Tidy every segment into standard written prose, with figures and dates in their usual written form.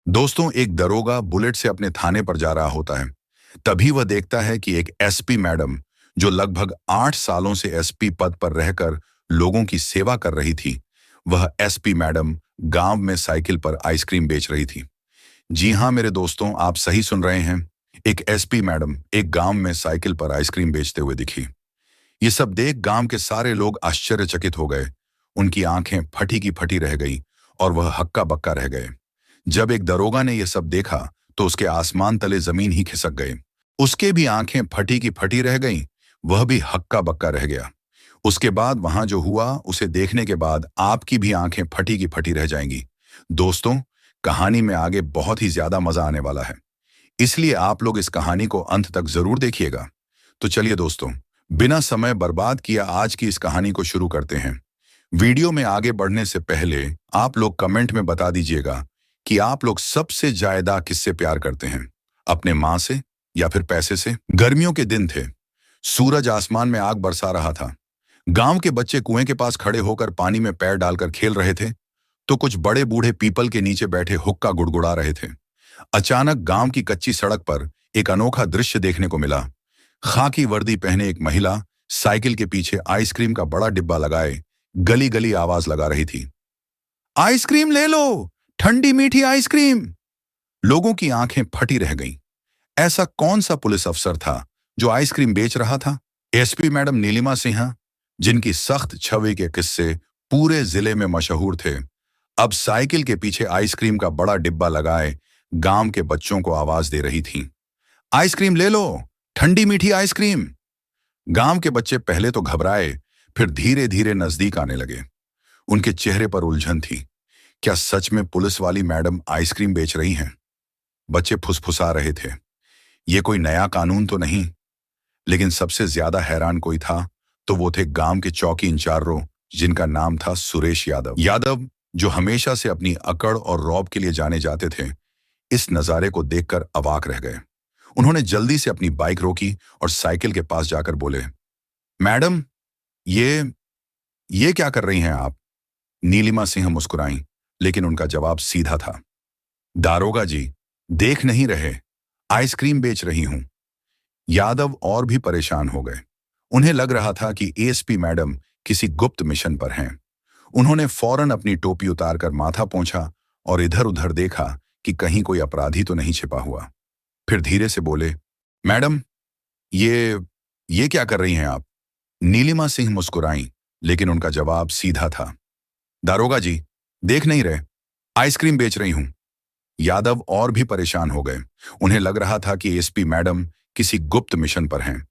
दोस्तों, एक दरोगा बुलेट से अपने थाने पर जा रहा होता है। तभी वह देखता है कि एक एसपी मैडम, जो लगभग 8 सालों से एसपी पद पर रहकर लोगों की सेवा कर रही थी, वह एसपी मैडम गांव में साइकिल पर आइसक्रीम बेच रही थी। जी हाँ मेरे दोस्तों, आप सही सुन रहे हैं। एक एसपी मैडम एक गांव में साइकिल पर आइसक्रीम बेचते हुए दिखी। ये सब देख गांव के सारे लोग आश्चर्यचकित हो गए। उनकी आंखें फटी की फटी रह गई और वह हक्का बक्का रह गए। जब एक दरोगा ने यह सब देखा तो उसके आसमान तले जमीन ही खिसक गए। उसके भी आंखें फटी की फटी रह गईं, वह भी हक्का बक्का रह गया। उसके बाद वहां जो हुआ उसे देखने के बाद आपकी भी आंखें फटी की फटी रह जाएंगी। दोस्तों, कहानी में आगे बहुत ही ज्यादा मजा आने वाला है, इसलिए आप लोग इस कहानी को अंत तक जरूर देखिएगा। तो चलिए दोस्तों, बिना समय बर्बाद किया आज की इस कहानी को शुरू करते हैं। वीडियो में आगे बढ़ने से पहले आप लोग कमेंट में बता दीजिएगा कि आप लोग सबसे ज्यादा किससे प्यार करते हैं, अपने माँ से या फिर पैसे से। गर्मियों के दिन थे, सूरज आसमान में आग बरसा रहा था। गांव के बच्चे कुएं के पास खड़े होकर पानी में पैर डालकर खेल रहे थे, तो कुछ बड़े बूढ़े पीपल के नीचे बैठे हुक्का गुड़गुड़ा रहे थे। अचानक गांव की कच्ची सड़क पर एक अनोखा दृश्य देखने को मिला। खाकी वर्दी पहने एक महिला साइकिल के पीछे आइसक्रीम का बड़ा डिब्बा लगाए गली गली आवाज लगा रही थी, आइसक्रीम ले लो, ठंडी मीठी आइसक्रीम। लोगों की आंखें फटी रह गईं। ऐसा कौन सा पुलिस अफसर था जो आइसक्रीम बेच रहा था? एसपी मैडम नीलिमा सिन्हा, जिनकी सख्त छवि के किस्से पूरे जिले में मशहूर थे, अब साइकिल के पीछे आइसक्रीम का बड़ा डिब्बा लगाए गांव के बच्चों को आवाज दे रही थी, आइसक्रीम ले लो, ठंडी मीठी आइसक्रीम। गांव के बच्चे पहले तो घबराए, फिर धीरे धीरे नजदीक आने लगे। उनके चेहरे पर उलझन थी। क्या सच में पुलिस वाली मैडम आइसक्रीम बेच रही हैं? बच्चे फुसफुसा रहे थे, ये कोई नया कानून तो नहीं। लेकिन सबसे ज्यादा हैरान कोई था तो वो थे गांव के चौकी इंचार्ज, जिनका नाम था सुरेश यादव। यादव, जो हमेशा से अपनी अकड़ और रौब के लिए जाने जाते थे, इस नजारे को देखकर अवाक रह गए। उन्होंने जल्दी से अपनी बाइक रोकी और साइकिल के पास जाकर बोले, मैडम, ये क्या कर रही हैं आप? नीलिमा सिंह मुस्कुराई, लेकिन उनका जवाब सीधा था, दारोगा जी, देख नहीं रहे, आइसक्रीम बेच रही हूं। यादव और भी परेशान हो गए। उन्हें लग रहा था कि एएसपी मैडम किसी गुप्त मिशन पर हैं। उन्होंने फौरन अपनी टोपी उतारकर माथा पोंछा और इधर उधर देखा कि कहीं कोई अपराधी तो नहीं छिपा हुआ। फिर धीरे से बोले, मैडम, ये क्या कर रही हैं आप? नीलिमा सिंह मुस्कुराई, लेकिन उनका जवाब सीधा था, दारोगा जी, देख नहीं रहे, आइसक्रीम बेच रही हूं। यादव और भी परेशान हो गए। उन्हें लग रहा था कि एसपी मैडम किसी गुप्त मिशन पर हैं।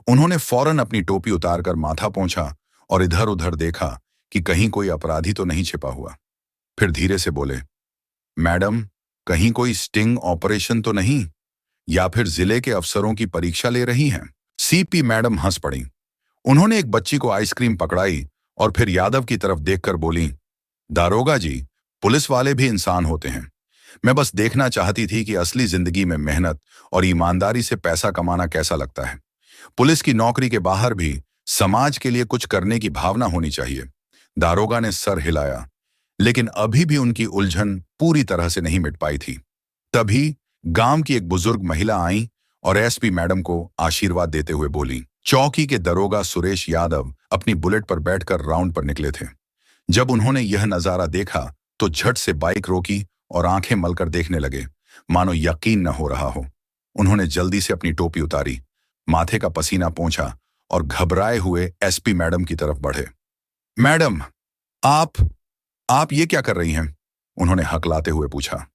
उन्होंने फौरन अपनी टोपी उतारकर माथा पोंछा और इधर उधर देखा कि कहीं कोई अपराधी तो नहीं छिपा हुआ। फिर धीरे से बोले, मैडम, कहीं कोई स्टिंग ऑपरेशन तो नहीं, या फिर जिले के अफसरों की परीक्षा ले रही हैं? सीपी मैडम हंस पड़ी। उन्होंने एक बच्ची को आइसक्रीम पकड़ाई और फिर यादव की तरफ देखकर बोली, दारोगा जी, पुलिस वाले भी इंसान होते हैं। मैं बस देखना चाहती थी कि असली जिंदगी में मेहनत और ईमानदारी से पैसा कमाना कैसा लगता है। पुलिस की नौकरी के बाहर भी समाज के लिए कुछ करने की भावना होनी चाहिए। दारोगा ने सर हिलाया, लेकिन अभी भी उनकी उलझन पूरी तरह से नहीं मिट पाई थी। तभी गांव की एक बुजुर्ग महिला आई और एसपी मैडम को आशीर्वाद देते हुए बोली। चौकी के दरोगा सुरेश यादव अपनी बुलेट पर बैठकर राउंड पर निकले थे। जब उन्होंने यह नजारा देखा तो झट से बाइक रोकी और आंखें मलकर देखने लगे, मानो यकीन न हो रहा हो। उन्होंने जल्दी से अपनी टोपी उतारी, माथे का पसीना पोंछा और घबराए हुए एसपी मैडम की तरफ बढ़े। मैडम, आप ये क्या कर रही हैं? उन्होंने हकलाते हुए पूछा।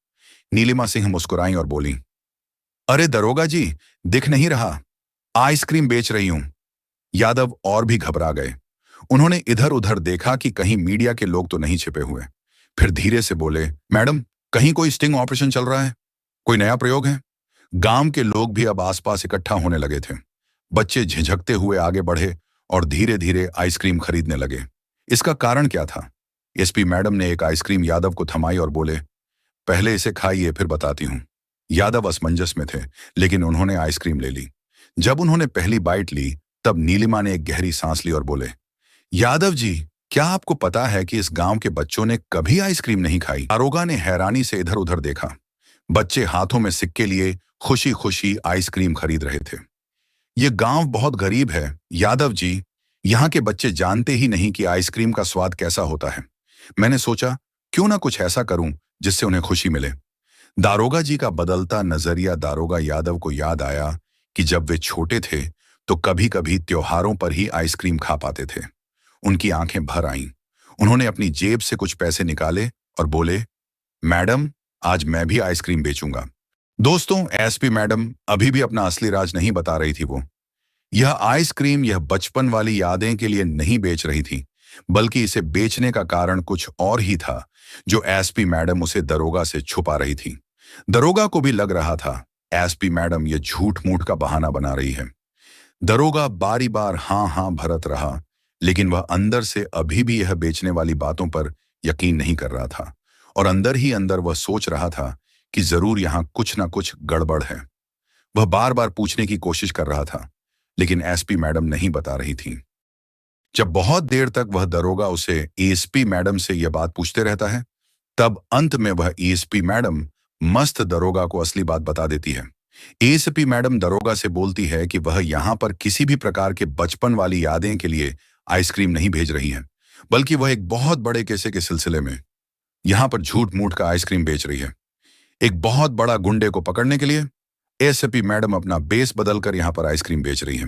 नीलिमा सिंह मुस्कुराई और बोली, अरे दरोगा जी, दिख नहीं रहा, आइसक्रीम बेच रही हूं। यादव और भी घबरा गए। उन्होंने इधर उधर देखा कि कहीं मीडिया के लोग तो नहीं छिपे हुए। फिर धीरे से बोले, मैडम, कहीं कोई स्टिंग ऑपरेशन चल रहा है? कोई नया प्रयोग है? गांव के लोग भी अब आसपास इकट्ठा होने लगे थे। बच्चे झिझकते हुए आगे बढ़े और धीरे धीरे आइसक्रीम खरीदने लगे। इसका कारण क्या था? एसपी मैडम ने एक आइसक्रीम यादव को थमाई और बोले, पहले इसे खाइए, फिर बताती हूं। यादव असमंजस में थे, लेकिन उन्होंने आइसक्रीम ले ली। जब उन्होंने पहली बाइट ली तब नीलिमा ने एक गहरी सांस ली और बोले, यादव जी, क्या आपको पता है कि इस गांव के बच्चों ने कभी आइसक्रीम नहीं खाई? दारोगा ने हैरानी से इधर उधर देखा। बच्चे हाथों में सिक्के लिए खुशी खुशी आइसक्रीम खरीद रहे थे। ये गांव बहुत गरीब है यादव जी। यहाँ के बच्चे जानते ही नहीं कि आइसक्रीम का स्वाद कैसा होता है। मैंने सोचा क्यों ना कुछ ऐसा करूं जिससे उन्हें खुशी मिले। दारोगा जी का बदलता नजरिया दारोगा यादव को याद आया कि जब वे छोटे थे तो कभी कभी त्योहारों पर ही आइसक्रीम खा पाते थे। उनकी आंखें भर आईं। उन्होंने अपनी जेब से कुछ पैसे निकाले और बोले, मैडम, आज मैं भी आइसक्रीम बेचूंगा। दोस्तों, एसपी मैडम अभी भी अपना असली राज नहीं बता रही थी। वो यह आइसक्रीम यह बचपन वाली यादें के लिए नहीं बेच रही थी, बल्कि इसे बेचने का कारण कुछ और ही था जो एसपी मैडम उसे दरोगा से छुपा रही थी। दरोगा को भी लग रहा था एसपी मैडम ये झूठ मूठ का बहाना बना रही है। दरोगा बारी बार हाँ हाँ भरत रहा, लेकिन वह अंदर से अभी भी यह बेचने वाली बातों पर यकीन नहीं कर रहा था और अंदर ही अंदर वह सोच रहा था कि जरूर यहां कुछ ना कुछ गड़बड़ है। वह बार बार पूछने की कोशिश कर रहा था, लेकिन एसपी मैडम नहीं बता रही थी। जब बहुत देर तक वह दरोगा उसे एसपी मैडम से यह बात पूछते रहता है, तब अंत में वह एसपी मैडम मस्त दरोगा को असली बात बता देती है। एसपी मैडम दरोगा से बोलती है कि वह यहाँ पर किसी भी प्रकार के बचपन वाली यादें के लिए आइसक्रीम नहीं भेज रही है, बल्कि वह एक बहुत बड़े केसे के सिलसिले में यहाँ पर झूठ मूठ का आइसक्रीम बेच रही है। एक बहुत बड़ा गुंडे को पकड़ने के लिए एसपी मैडम अपना बेस बदलकर यहाँ पर आइसक्रीम बेच रही है।